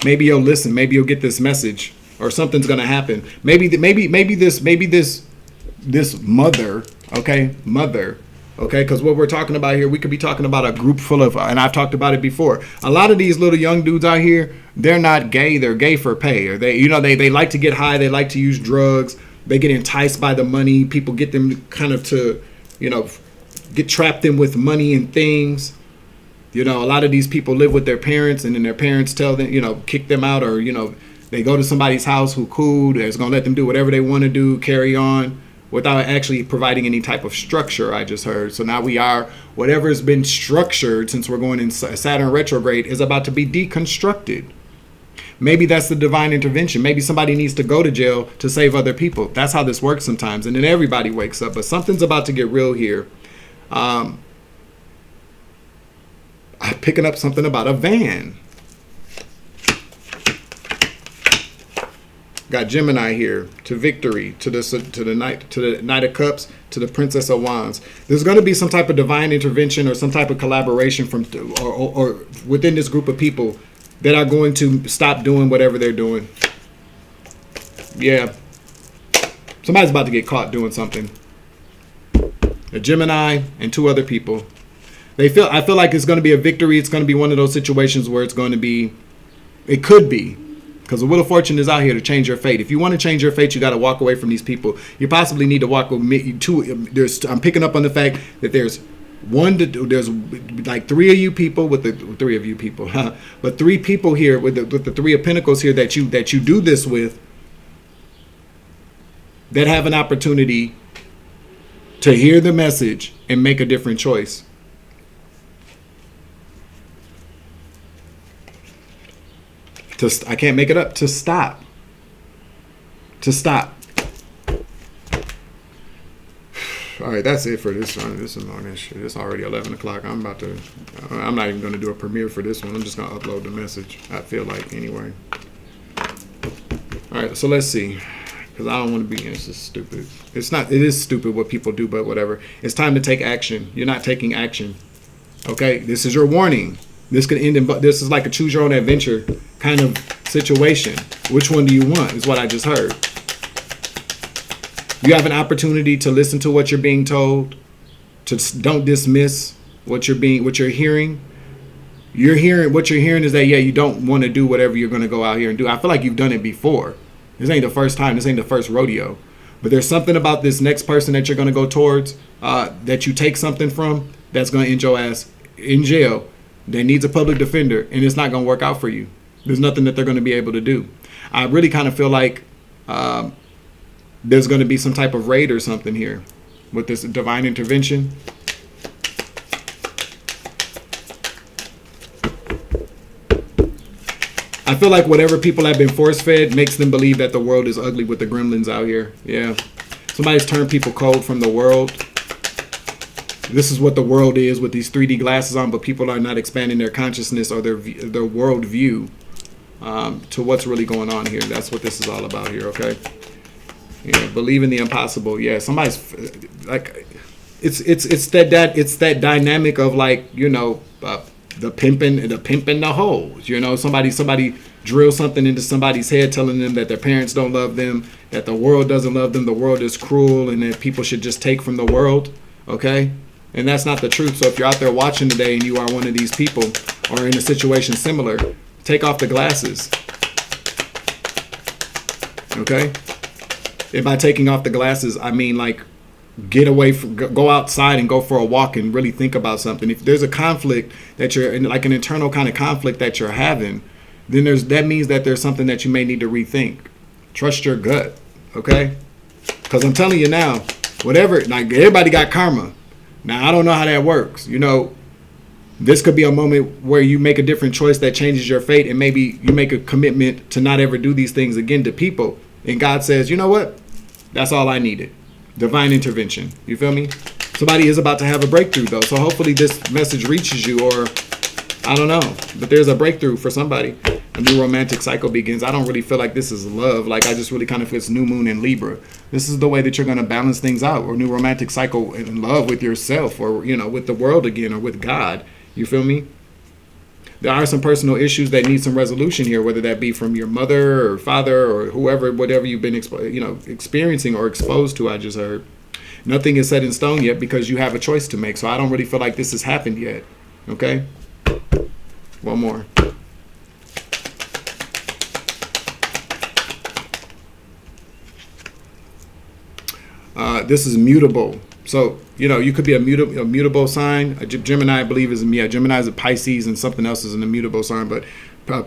Maybe you'll listen. Maybe you'll get this message, or something's going to happen. Maybe this mother, okay, because what we're talking about here, we could be talking about a group full of, and I've talked about it before. A lot of these little young dudes out here, they're not gay. They're gay for pay, or they like to get high. They like to use drugs. They get enticed by the money. People get them kind of to, get trapped in with money and things. A lot of these people live with their parents, and then their parents tell them, kick them out, or, they go to somebody's house who cool, that's going to let them do whatever they want to do, carry on, without actually providing any type of structure, I just heard. So now whatever's been structured since we're going in Saturn retrograde is about to be deconstructed. Maybe that's the divine intervention. Maybe somebody needs to go to jail to save other people. That's how this works sometimes. And then everybody wakes up. But something's about to get real here. I'm picking up something about a van. Got Gemini here, to victory, to the Knight of Cups, to the Princess of Wands. There's going to be some type of divine intervention or some type of collaboration from or within this group of people that are going to stop doing whatever they're doing. Yeah, somebody's about to get caught doing something. A Gemini and 2 other people. I feel like it's going to be a victory. It's going to be one of those situations where it could be. Because the Wheel of Fortune is out here to change your fate. If you want to change your fate, you got to walk away from these people. You possibly need to walk with me. I'm picking up on the fact that there's like 3 of you people with the 3 of you people, but 3 people here with the 3 of Pentacles here that you do this with, that have an opportunity to hear the message and make a different choice. I can't make it up. To stop. All right, that's it for this one. This is long as shit. It's already 11 o'clock. I'm not even going to do a premiere for this one. I'm just going to upload the message, I feel like, anyway. All right, so let's see. Because I don't want to be, this is stupid. It is stupid what people do, but whatever. It's time to take action. You're not taking action. Okay, this is your warning. This could end in, this is like a choose your own adventure kind of situation. Which one do you want is what I just heard. You have an opportunity to listen to what you're being told. Don't dismiss what you're hearing. What you're hearing is that, yeah, you don't want to do whatever you're going to go out here and do. I feel like you've done it before. This ain't the first time. This ain't the first rodeo. But there's something about this next person that you're going to go towards, that you take something from, that's going to end your ass in jail. That needs a public defender, and it's not going to work out for you. There's nothing that they're going to be able to do. I really kind of feel like there's going to be some type of raid or something here with this divine intervention. I feel like whatever people have been force fed makes them believe that the world is ugly with the gremlins out here. Yeah. Somebody's turned people cold from the world. This is what the world is with these 3D glasses on, but people are not expanding their consciousness or their world view to what's really going on here. That's what this is all about here, okay? Yeah, believe in the impossible. Yeah, somebody's like, it's that dynamic of like, you know, the pimping the hoes. You know, somebody drill something into somebody's head, telling them that their parents don't love them, that the world doesn't love them, the world is cruel, and that people should just take from the world. Okay. And that's not the truth. So if you're out there watching today and you are one of these people or in a situation similar, take off the glasses. Okay? And by taking off the glasses, I mean like get away from, go outside and go for a walk and really think about something. If there's a conflict that you're in, like an internal kind of conflict that you're having, then that means that there's something that you may need to rethink. Trust your gut. Okay? Because I'm telling you now, whatever, like everybody got karma. Now, I don't know how that works. You know, this could be a moment where you make a different choice that changes your fate, and maybe you make a commitment to not ever do these things again to people. And God says, you know what? That's all I needed. Divine intervention. You feel me? Somebody is about to have a breakthrough, though. So hopefully this message reaches you, or I don't know. But there's a breakthrough for somebody. A new romantic cycle begins. I don't really feel like this is love. Like, I just really kind of feel it's new moon in Libra. This is the way that you're going to balance things out, or new romantic cycle in love with yourself, or, you know, with the world again, or with God. You feel me? There are some personal issues that need some resolution here, whether that be from your mother or father or whoever, whatever you've been, experiencing or exposed to. I just heard nothing is set in stone yet because you have a choice to make. So I don't really feel like this has happened yet. Okay. One more. This is mutable. So, you know, you could be a mutable sign. A Gemini, I believe, is Gemini is a Pisces, and something else is an immutable sign. But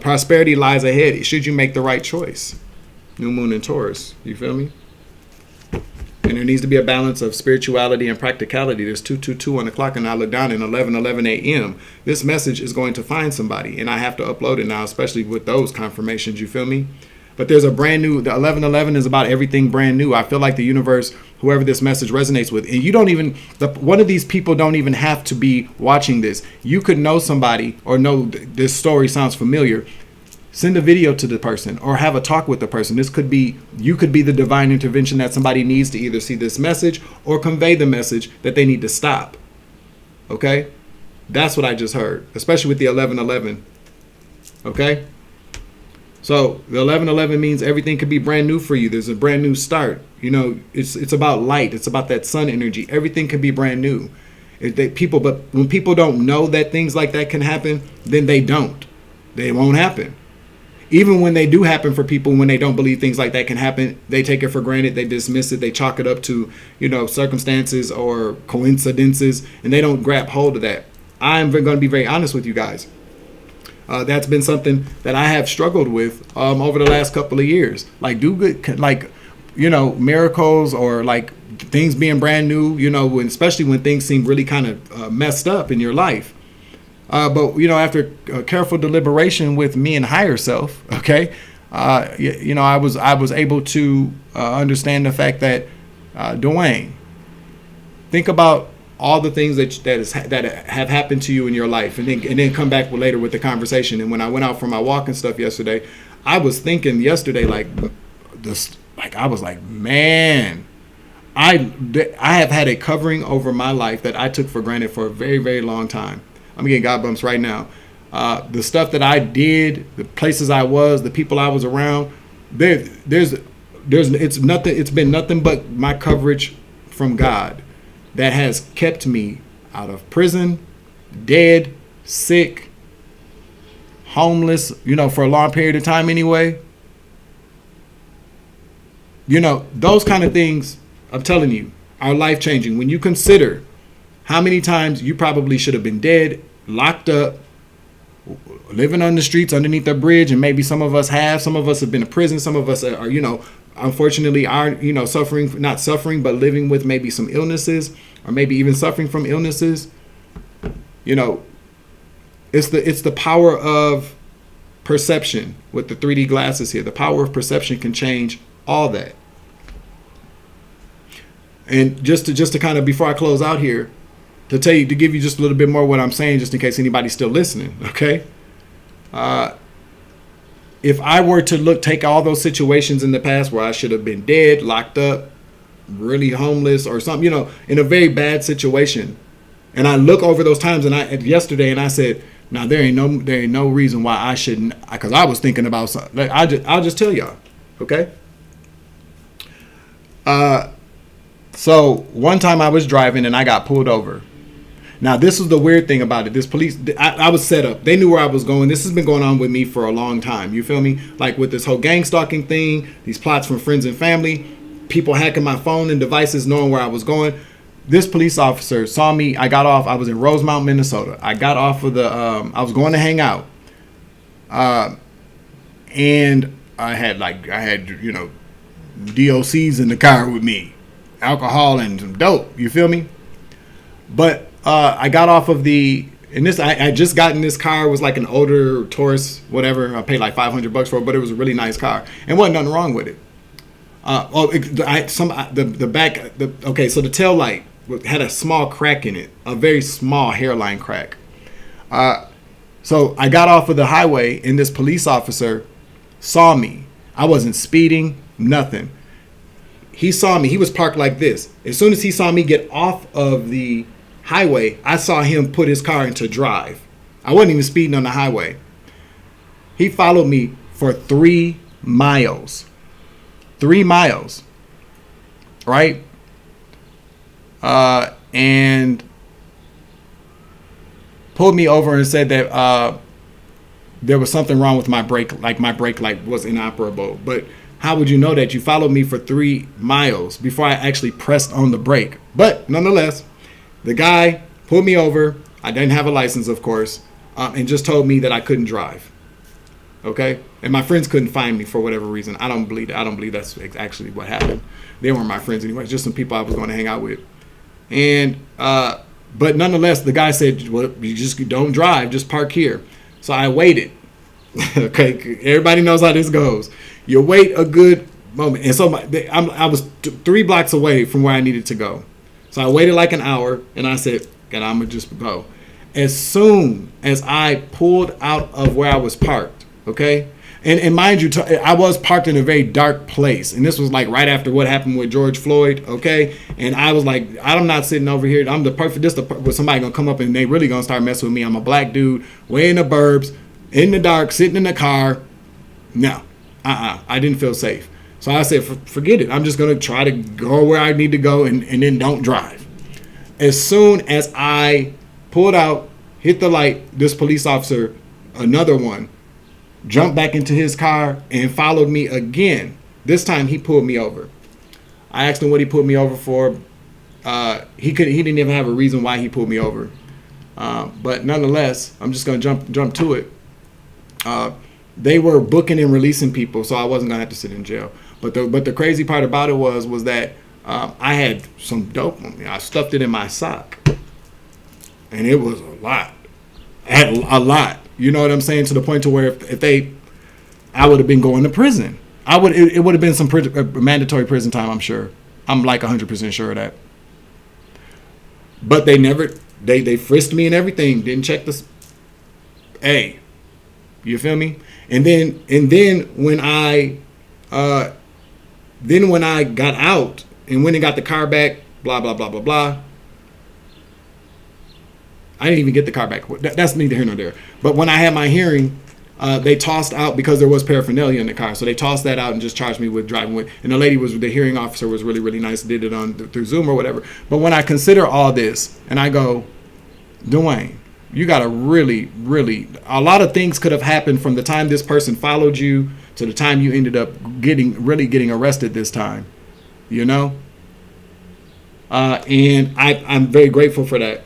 prosperity lies ahead should you make the right choice. New moon in Taurus. You feel me? And there needs to be a balance of spirituality and practicality. There's 222 on the clock, and I look down at 11:11 a.m. This message is going to find somebody, and I have to upload it now, especially with those confirmations. You feel me? But there's a brand new, the 11:11 is about everything brand new. I feel like the universe, whoever this message resonates with, and you don't even, one of these people don't even have to be watching this. You could know somebody or know this story sounds familiar. Send a video to the person or have a talk with the person. This could be, you could be the divine intervention that somebody needs to either see this message or convey the message that they need to stop. Okay? That's what I just heard, especially with the 11:11. Okay? So the 11:11 means everything could be brand new for you. There's a brand new start. You know, it's about light. It's about that sun energy. Everything can be brand new. But when people don't know that things like that can happen, then they don't. They won't happen. Even when they do happen for people, when they don't believe things like that can happen, they take it for granted. They dismiss it. They chalk it up to, circumstances or coincidences, and they don't grab hold of that. I'm going to be very honest with you guys. That's been something that I have struggled with over the last couple of years. Like miracles or like things being brand new, especially when things seem really kind of messed up in your life. But after careful deliberation with me and higher self, okay, I was able to understand the fact that, Dwayne, think about all the things that have happened to you in your life, and then come back later with the conversation. And when I went out for my walk and stuff yesterday, I was thinking yesterday I was like, man, I have had a covering over my life that I took for granted for a very, very long time. I'm getting God bumps right now. The stuff that I did, the places I was, the people I was around, it's been nothing but my coverage from God that has kept me out of prison, dead, sick, homeless, for a long period of time anyway. Those kind of things, I'm telling you, are life-changing. When you consider how many times you probably should have been dead, locked up, living on the streets underneath a bridge, and maybe some of us have been in prison, some of us are, unfortunately are, not suffering, but living with maybe some illnesses, or maybe even suffering from illnesses. It's the power of perception with the 3D glasses here. The power of perception can change all that. And just to kind of, before I close out here, to give you just a little bit more what I'm saying, just in case anybody's still listening, okay? If I were to take all those situations in the past where I should have been dead, locked up, really homeless or something, in a very bad situation, and I look over those times yesterday and I said, now there ain't no reason why I shouldn't, because I was thinking about something. I'll just tell y'all, okay? So one time I was driving and I got pulled over. Now, this was the weird thing about it. This police, I was set up. They knew where I was going. This has been going on with me for a long time. You feel me? Like with this whole gang stalking thing, these plots from friends and family, people hacking my phone and devices, knowing where I was going. This police officer saw me. I got off. I was in Rosemount, Minnesota. I got off of I was going to hang out. And I had DOCs in the car with me, alcohol and some dope. You feel me? But I got off of I just got in this car. It was like an older Taurus, whatever. I paid like $500 for it, but it was a really nice car, and wasn't nothing wrong with it. So the tail light had a small crack in it, a very small hairline crack. So I got off of the highway, and this police officer saw me. I wasn't speeding, nothing. He saw me. He was parked like this. As soon as he saw me get off of the highway, I saw him put his car into drive. I wasn't even speeding on the highway. He followed me for 3 miles. 3 miles. Right? And pulled me over and said that there was something wrong with my brake. Like my brake light was inoperable. But how would you know that? You followed me for 3 miles before I actually pressed on the brake. But nonetheless, the guy pulled me over. I didn't have a license, of course, and just told me that I couldn't drive. Okay? And my friends couldn't find me for whatever reason. I don't believe that's actually what happened. They weren't my friends anyway. Just some people I was going to hang out with. And but nonetheless, the guy said, well, you just don't drive. Just park here. So I waited. Okay? Everybody knows how this goes. You wait a good moment. And so I was 3 blocks away from where I needed to go. So I waited like an hour, and I said, God, I'm going to just go. As soon as I pulled out of where I was parked, okay? And mind you, I was parked in a very dark place. And this was like right after what happened with George Floyd, okay? And I was like, I'm not sitting over here. I'm with somebody going to come up and they really going to start messing with me. I'm a black dude, way in the burbs, in the dark, sitting in the car. No, I didn't feel safe. So I said, forget it. I'm just going to try to go where I need to go and then don't drive. As soon as I pulled out, hit the light, this police officer, another one, jumped back into his car and followed me again. This time he pulled me over. I asked him what he pulled me over for. He didn't even have a reason why he pulled me over. But nonetheless, I'm just going to jump to it. They were booking and releasing people, so I wasn't going to have to sit in jail. But the crazy part about it was that I had some dope on me. I stuffed it in my sock, and it was a lot. I had a lot. You know what I'm saying? To the point to where I would have been going to prison. It would have been some mandatory prison time. I'm sure. I'm like 100% sure of that. But they frisked me and everything. Didn't check this. Hey, you feel me? And then when I got out and went and got the car back, blah blah blah blah blah. I didn't even get the car back. That's neither here nor there. But when I had my hearing, they tossed out, because there was paraphernalia in the car, so they tossed that out and just charged me with driving with. And the hearing officer was really, really nice, did it through Zoom or whatever. But when I consider all this, and I go, Dwayne, you got to really, really, a lot of things could have happened from the time this person followed you to the time you ended up getting arrested this time, you know? And I'm very grateful for that.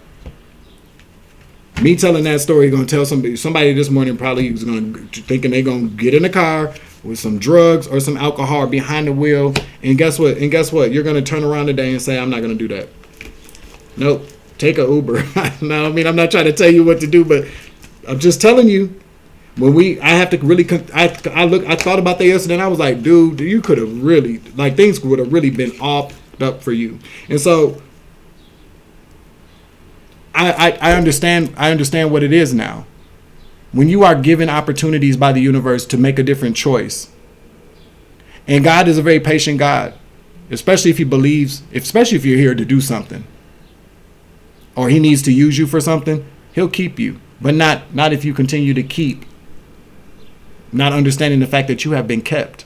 Me telling that story going to tell somebody this morning probably was thinking they're going to get in a car with some drugs or some alcohol behind the wheel. And guess what? You're going to turn around today and say, I'm not going to do that. Nope. Take a Uber. No, I mean, I'm not trying to tell you what to do, but I'm just telling you, I have to really, I thought about that yesterday, and I was like, dude, you could have really, like, things would have really been all up for you. And so I understand what it is now. When you are given opportunities by the universe to make a different choice, and God is a very patient God, especially if you're here to do something, or he needs to use you for something, he'll keep you, but not if you continue to keep not understanding the fact that you have been kept.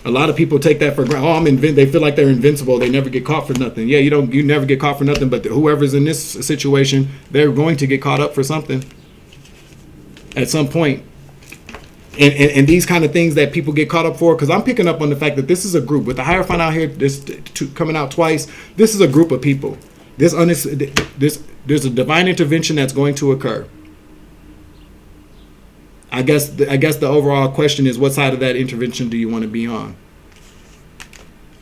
A lot of people take that for granted. Oh, they feel like they're invincible. They never get caught for nothing. Yeah, you never get caught for nothing, but whoever's in this situation, they're going to get caught up for something at some point. And these kind of things that people get caught up for, because I'm picking up on the fact that this is a group. With the Hierophant out here, coming out twice, this is a group of people. There's a divine intervention that's going to occur. I guess the overall question is, what side of that intervention do you want to be on?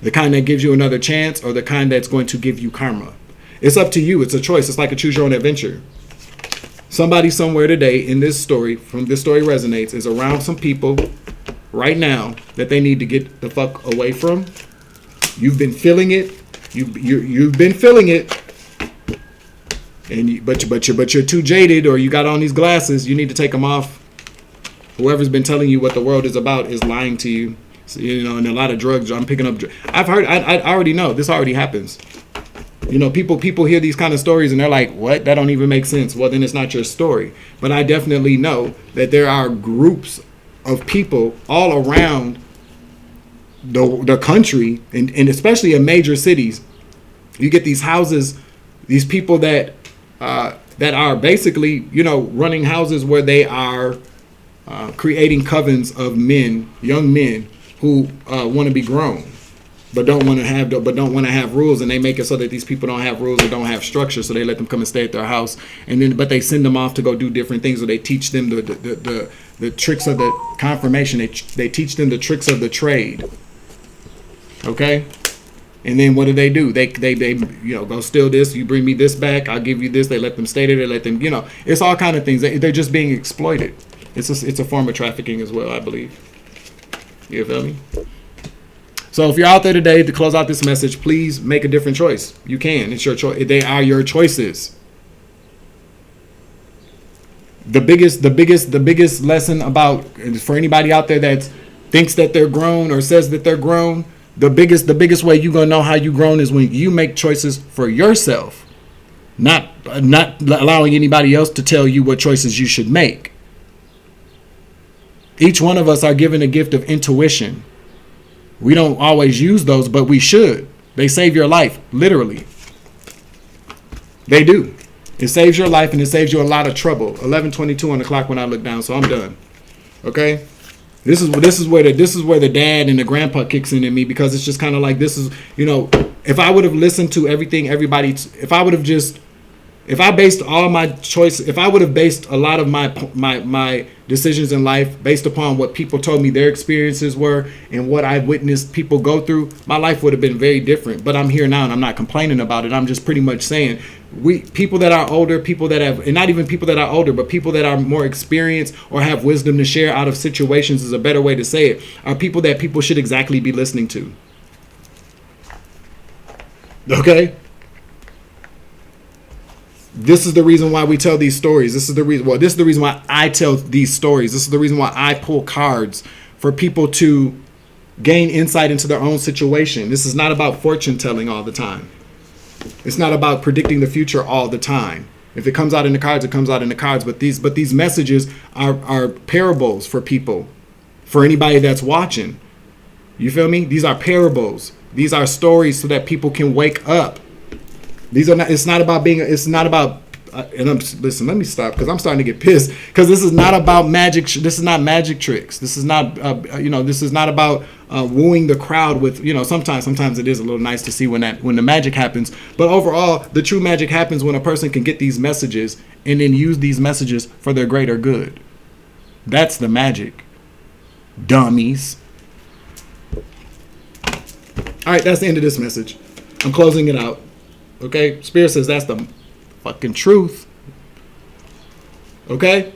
The kind that gives you another chance, or the kind that's going to give you karma? It's up to you. It's a choice. It's like a choose your own adventure. Somebody somewhere today in this story, from This Story Resonates, is around some people right now that they need to get the fuck away from. You've been feeling it. You've been feeling it. But you're too jaded, or you got on these glasses. You need to take them off. Whoever's been telling you what the world is about is lying to you. So, and a lot of drugs. I'm picking up. I've heard. I already know this already happens. People hear these kind of stories and they're like, what? That don't even make sense. Well, then it's not your story. But I definitely know that there are groups of people all around the country, and especially in major cities. You get these houses, these people that are basically, running houses where they are creating covens of young men who want to be grown. But don't want to have rules, and they make it so that these people don't have rules or don't have structure. So they let them come and stay at their house, but they send them off to go do different things, or they teach them the tricks of the confirmation. They teach them the tricks of the trade. Okay, and then what do? They go steal this. You bring me this back. I'll give you this. They let them stay there. They let them. It's all kind of things. They're just being exploited. It's a form of trafficking as well, I believe. You feel me? So if you're out there today, to close out this message, please make a different choice. You can. It's your choice. They are your choices. The biggest lesson about, for anybody out there that thinks that they're grown or says that they're grown, the biggest way you're gonna know how you grown is when you make choices for yourself, not allowing anybody else to tell you what choices you should make. Each one of us are given a gift of intuition. We don't always use those, but we should. They save your life, literally. They do. It saves your life, and it saves you a lot of trouble. 11:22 on the clock when I look down, so I'm done. Okay? This is where the dad and the grandpa kicks in me, because it's just kind of like, this is, if I would have listened to everything if I based all my choices, if I would have based a lot of my decisions in life based upon what people told me their experiences were and what I witnessed people go through, my life would have been very different. But I'm here now, and I'm not complaining about it. I'm just pretty much saying, people that are older, people that have, and not even people that are older, but people that are more experienced or have wisdom to share out of situations, is a better way to say it, are people that people should exactly be listening to. Okay? This is the reason why we tell these stories. This is the reason why I tell these stories. This is the reason why I pull cards, for people to gain insight into their own situation. This is not about fortune telling all the time. It's not about predicting the future all the time. If it comes out in the cards, it comes out in the cards. But these messages are parables for people, for anybody that's watching. You feel me? These are parables. These are stories so that people can wake up. These are not. It's not about being. It's not about. Listen. Let me stop, because I'm starting to get pissed. Because this is not about magic. This is not magic tricks. This is not. This is not about wooing the crowd with. Sometimes it is a little nice to see when the magic happens. But overall, the true magic happens when a person can get these messages and then use these messages for their greater good. That's the magic. Dummies. All right, that's the end of this message. I'm closing it out. Okay? Spirit says that's the fucking truth. Okay?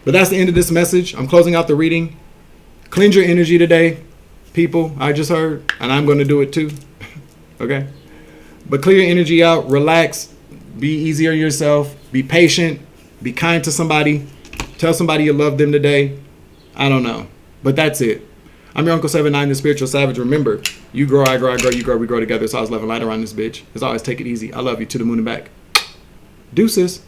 But that's the end of this message. I'm closing out the reading. Cleanse your energy today, people. I just heard, and I'm going to do it too. Okay? But clear your energy out. Relax. Be easy on yourself. Be patient. Be kind to somebody. Tell somebody you love them today. I don't know. But that's it. I'm your Uncle 79, the Spiritual Savage. Remember, you grow, I grow, you grow, we grow together. So I was loving light around this bitch. As always, take it easy. I love you to the moon and back. Deuces.